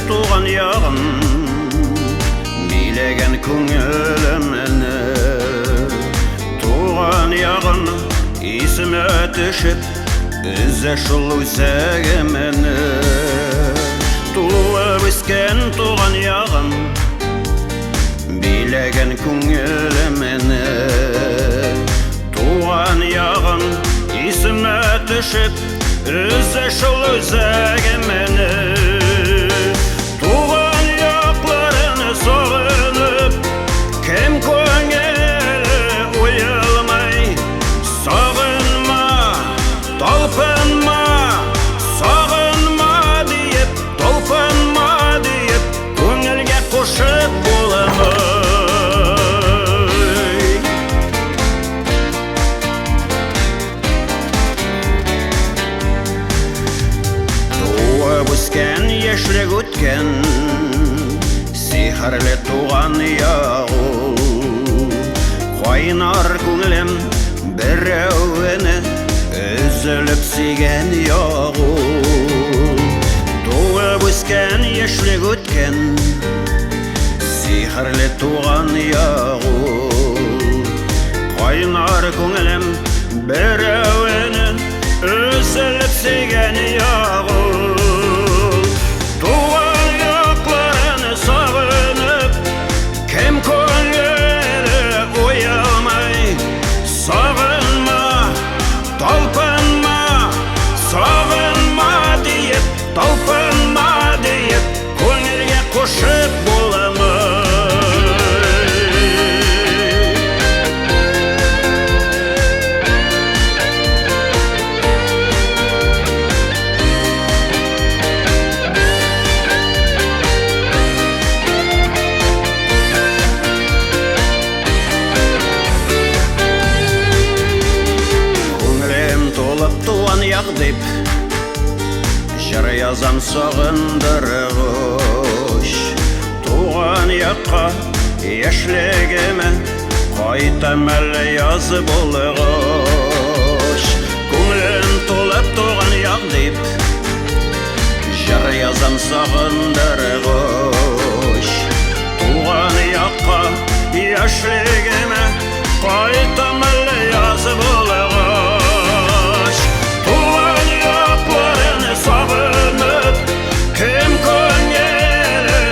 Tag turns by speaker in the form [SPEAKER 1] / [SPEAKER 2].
[SPEAKER 1] туған яғым, билеген көңілімені. Туған яғым, есіме түшіп, үзі шул өзегімені. Туып өскен туған яғым, билеген көңілімені. Туған яғым, есіме түшіп, үзі шул өзегімені. Туған яқларыны соғынып, кем көңілі ұялмай. Сағынма, талпынма, сағынма дейіп, талпынма дейіп, көңілге қошып боламай. Өскен ешлік өткен, сихірлі туған яғу. Қойнар көңілім біреуіні үзіліп сүйген яғу. Туып өскен ешлік өткен, сихірлі туған яғу. Қойнар көңілім біреуіні үзіліп сүйген яғу. Талпынма дейіп, көңілге қошып боламай. Көңілім толып туған яқ деп, жыр язам сағындырғыш. Туған яққа ешлігіме қайтам әлі язы болғыш. Көңілім толып туған яқ деп, жыр язам сағындырғыш. Туған яққа ешлігіме қайтам әлі язы болғыш. Сағынып, кім көңілі